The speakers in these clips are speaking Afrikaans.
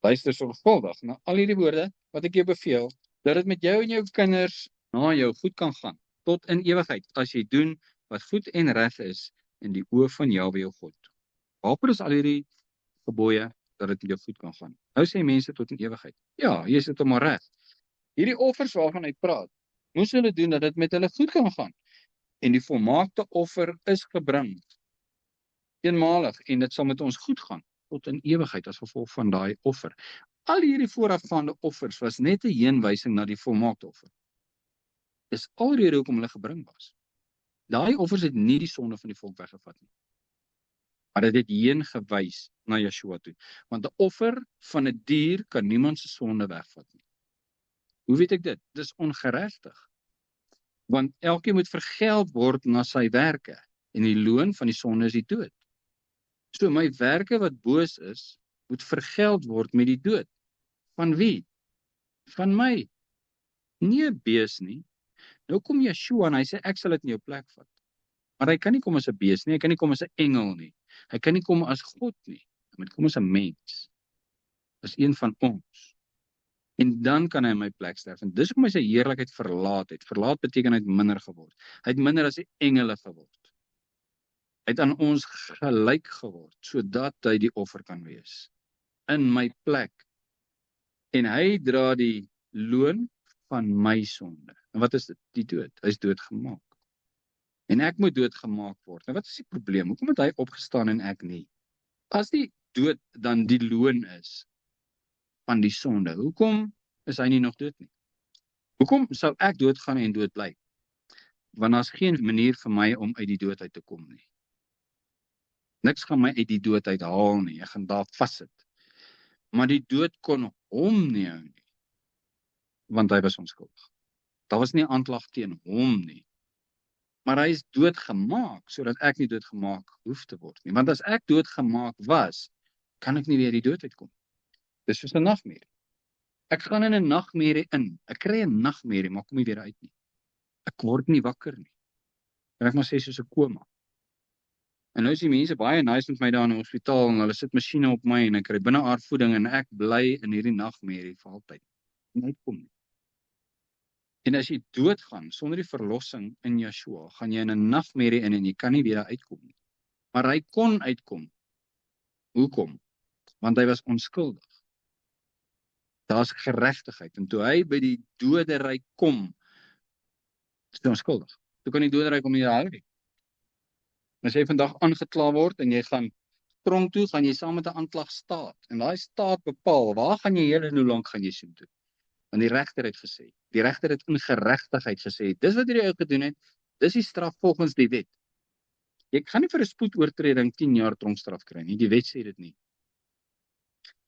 Luister sorgvuldig na al hierdie woorde wat ek jou beveel, dat dit met jou en jou kinders na jou goed kan gaan, tot in ewigheid, as jy doen wat goed en reg is in die oë van Jahwe jou God. Waarvoor is al hierdie gebooie, dat dit met jou goed kan gaan? Nou sê mense tot in ewigheid. Ja, jy sit hom maar reg. Hierdie offers waarvan hy praat, moes hulle doen dat dit met hulle goed kan gaan. En die volmaakte offer is gebring, eenmalig, en dit sal met ons goed gaan, tot in ewigheid, as gevolg van daai offer. Al hierdie voorafgaande offers was net 'n heenwysing na die volmaakte offer. Dis alrede hoekom hulle gebring was. Daai offers het nie die sonde van die volk weggevat nie, maar dit het heen gewys na Yeshua toe. Want 'n offer van 'n dier kan niemand se sonde wegvat nie. Hoe weet ek dit? Dis ongeregtig. Want elkeen moet vergeld word na sy werke, en die loon van die sonde is die dood. So my werke wat boos is, moet vergeld word met die dood. Van wie? Van my. Nie 'n bees nie. Nou kom Yeshua en hy sê ek sal dit in jou plek vat. Maar hy kan nie kom as 'n bees nie, hy kan nie kom as 'n engel nie. Hy kan nie kom as God nie. Hy moet kom as 'n mens. As een van ons. En dan kan hy in my plek sterf. En dis hoekom hy sy heerlikheid verlaat het. Verlaat beteken hy het minder geword. Hy het minder as die engele geword. Hy het aan ons gelyk geword, sodat hy die offer kan wees. In my plek. En hy dra die loon van my sonde. En wat is dit? Die dood. Hy is doodgemaak. En ek moet doodgemaak word. Nou wat is die probleem? Hoekom het hy opgestaan en ek nie? As die dood dan die loon is van die sonde, hoekom is hy nie nog dood nie? Hoekom sou ek doodgaan en dood bly? Want daar's geen manier vir my om uit die dood uit te kom nie. Niks gaan my uit die dood uithaal nie. Ek gaan daar vassit. Maar die dood kon hom nie hou nie. Want hy was onskuldig. Daar was nie 'n aanklag teen hom nie. Maar hy is doodgemaak, sodat ek nie doodgemaak hoef te word nie. Want as ek doodgemaak was, kan ek nie weer die dood uitkom. Dis soos 'n nagmerrie. Ek gaan in 'n nagmerrie in. Ek kry 'n nagmerrie, maar kom nie weer uit nie. Ek word nie wakker nie. En ek maar sê soos 'n koma. En nou is die mense baie nice met my daar in die hospitaal, en hulle sit masjiene op my, en ek kry binneaardvoeding, en ek bly in hierdie nagmerrie vir altyd. Nie uitkom nie. En as jy doodgaan, sonder die verlossing in Yeshua, gaan jy in 'n nagmerrie in, en jy kan nie weer daar uitkom nie. Maar hy kon uitkom. Hoekom? Want hy was onskuldig. Daar's geregtigheid, en toe hy by die doderyk kom, is hy onskuldig. Toe kan die doderyk hom nie hou nie. As jy vandag aangekla word, en jy gaan tronk toe, gaan jy saam met 'n aanklag staat. En daai staat bepaal, waar gaan jy heen en hoe lank gaan jy soheen toe? Want die regter het gesê, die regter het in geregtigheid gesê, dis wat hierdie ou gedoen het, dis die straf volgens die wet. Jy gaan nie vir 'n spoedoortreding 10 jaar tronkstraf kry nie, die wet sê dit nie.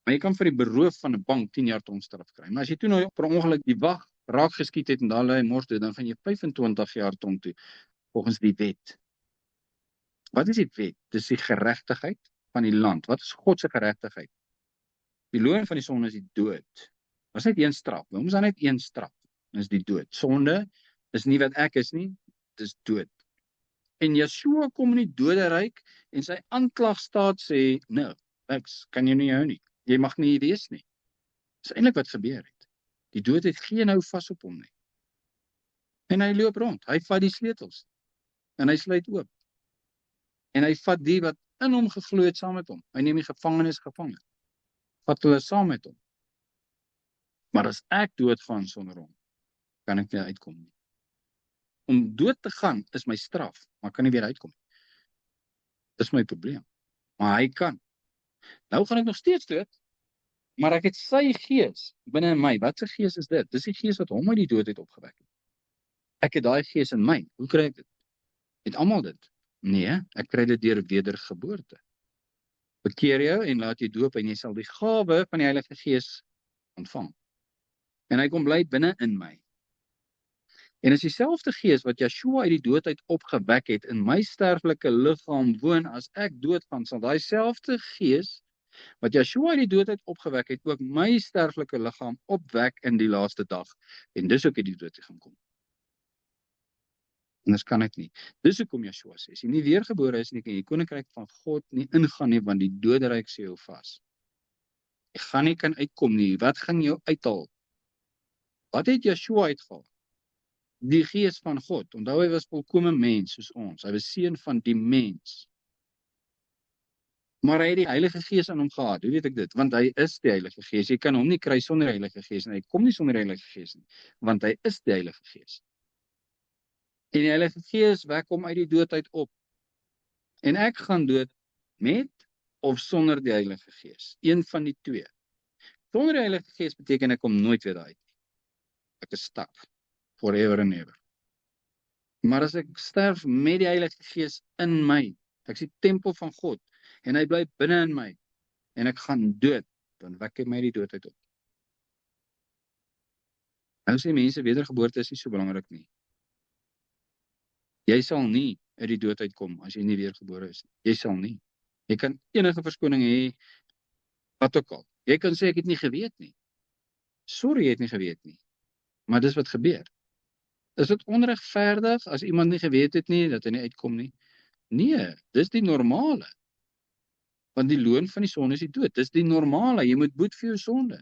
Maar jy kan vir die beroof van 'n bank 10 jaar tronkstraf kry. Maar as jy toe nou per ongeluk die wag raak geskiet het en daar lê hy mors dood, dan gaan jy 25 jaar tronk toe, volgens die wet. Wat is die wet? Dis die geregtigheid van die land. Wat is God se geregtigheid? Die loon van die sonde is die dood. Was net een straf. Waarom is daar net een straf? Dis die dood. Sonde is nie wat ek is nie, dis dood. En Yeshua kom in die doderyk en sy aanklagstaat sê, nou, niks, kan jy nie hou nie. Jy mag nie hier wees nie. Dis eintlik wat gebeur het. Die dood het geen hou vas op hom nie. En hy loop rond, hy vat die sleutels. En hy sluit oop. En hy vat die wat in hom geglo het saam met hom. Hy neem die gevangenes gevange. Vat hulle saam met hom. Maar as ek doodgaan sonder hom, kan ek nie uitkom nie. Om dood te gaan is my straf, maar kan nie weer uitkom nie. Dis my probleem. Maar hy kan. Nou gaan ek nog steeds dood, maar ek het sy gees binne in my. Wat se gees is dit? Dis die gees wat hom uit die dood het opgewek het. Ek het daai gees in my. Hoe kry ek dit? Het almal dit? Nee, ek kry dit deur wedergeboorte. Bekeer jou en laat jy doop en jy sal die gawe van die Heilige Gees ontvang. En hy kom bly binne in my. En is dieselfde gees wat Yeshua uit die dood uit opgewek het in my sterflike liggaam woon as ek doodgaan, sal daai selfde gees wat Yeshua uit die dood uit opgewek het, ook my sterflike liggaam opwek in die laaste dag. En dis ook uit die dood gaan kom. En dis kan ek nie. Dis hoekom Yeshua sê, as jy nie weergebore is nie, kan jy die koninkryk van God nie ingaan nie, want die doderyk sê jou vas. Jy gaan nie kan uitkom nie. Wat gaan jou uithaal? Wat het Yeshua uitgehaal? Die gees van God. Onthou, hy was volkome mens soos ons. Hy was seun van die mens. Maar hy het die Heilige Gees in hom gehad. Hoe weet ek dit? Want hy is die Heilige Gees. Jy kan hom nie kry sonder die Heilige Gees, en hy kom nie sonder die Heilige Gees nie, want hy is die Heilige Gees. En die Heilige Gees wek hom uit die dood uit op. En ek gaan dood met of sonder die Heilige Gees. Een van die twee. Sonder die Heilige Gees beteken ek kom nooit weer uit. Ek is stuck. Forever and ever. Maar as ek sterf met die Heilige Gees in my, ek is die tempel van God, en hy bly binne in my, en ek gaan dood, dan wek hy my die dood uit op. Nou sê mense, wedergeboorte is nie so belangrik nie. Jy sal nie uit die dood uitkom, as jy nie weergebore is nie. Jy sal nie. Jy kan enige verskoning hê, wat ook al. Jy kan sê, ek het nie geweet nie. Sorry, jy het nie geweet nie. Maar dis wat gebeur. Is dit onregverdig, as iemand nie geweet het nie, dat hy nie uitkom nie? Nee, dis die normale. Want die loon van die sonde is die dood. Dis die normale, jy moet boet vir jou sonde.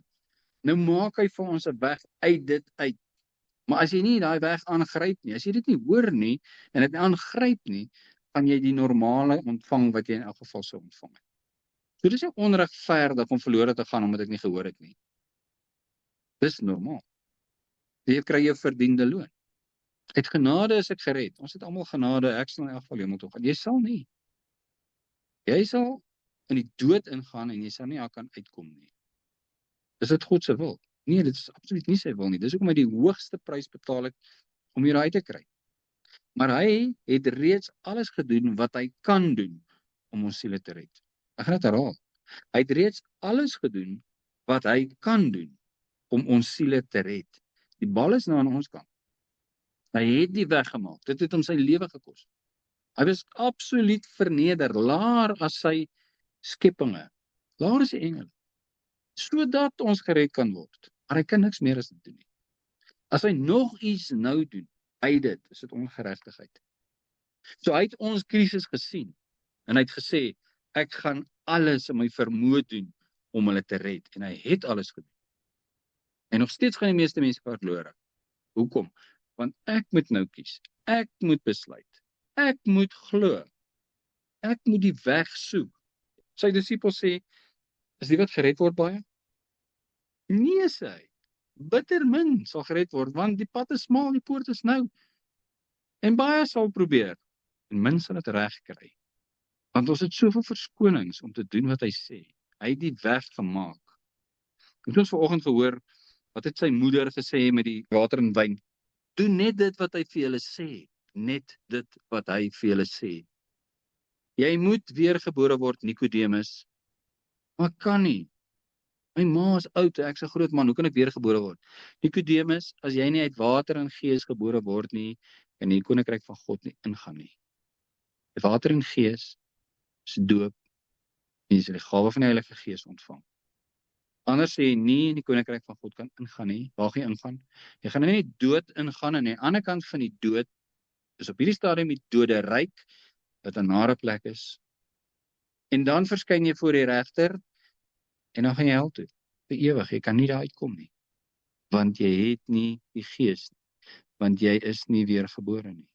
Nou maak hy vir ons 'n weg uit dit uit. Maar as jy nie daai weg aangryp nie, as jy dit nie hoor nie, en dit nie aangryp nie, kan jy die normale ontvang wat jy in elk geval sou ontvang het. So dis nie onregverdig om verlore te gaan omdat ek nie gehoor het nie. Dis normaal. Jy kry jou verdiende loon. Uit genade is ek gered. Ons het almal genade, ek sal in elk geval hemel toe gaan. Jy sal nie. Jy sal in die dood ingaan en jy sal nie daar kan uitkom nie. Is dit God se wil? Nee, dit is absoluut nie sy wil nie. Dis hoekom hy die hoogste prys betaal het om hier uit te kry. Maar hy het reeds alles gedoen wat hy kan doen om ons siele te red. Ek gaan dit herhaal. Hy het reeds alles gedoen wat hy kan doen om ons siele te red. Die bal is nou aan ons kant. Hy het die weg gemaak. Dit het hom sy lewe gekos. Hy was absoluut verneder, laer as sy skepinge, laer as die engele, sodat ons gered kan word. Maar hy kan niks meer as dit doen nie. As hy nog iets nou doen, by dit, is dit ongeregtigheid. So hy het ons krisis gesien, en hy het gesê, ek gaan alles in my vermoë doen om hulle te red, en hy het alles gedoen. En nog steeds gaan die meeste mense verlore. Hoekom? Want ek moet nou kies, ek moet besluit, ek moet glo, ek moet die weg soek. Sy disippels sê, is die wat gered word baie? Nee, sê hy. Bitter min sal gered word, want die pad is smal, die poort is nou. En baie sal probeer, en min sal dit reg kry. Want ons het soveel verskonings om te doen wat hy sê. Hy het die weg gemaak. En ons vanoggend gehoor, wat het sy moeder gesê met die water en wyn? Doen net dit wat hy vir julle sê. Net dit wat hy vir julle sê. Jy moet weergebore word, Nikodemus. Maar kan nie. My ma is oud, ek is 'n groot man, hoe kan ek weergebore word? Nikodemus, as jy nie uit water en gees gebore word nie, kan die koninkryk van God nie ingaan nie. Water en gees is doop, en jy sal die gawe van die Heilige Gees ontvang. Anders sê jy nie in die koninkryk van God kan ingaan nie. Waar gaan jy ingaan? Jy gaan in die dood ingaan, en aan die ander kant van die dood is op hierdie stadium die doderyk, wat 'n nare plek is. En dan verskyn jy voor die regter, en dan gaan jy hel toe, vir ewig. Jy kan nie daar uitkom nie, want jy het nie die Gees nie, want jy is nie weergebore nie.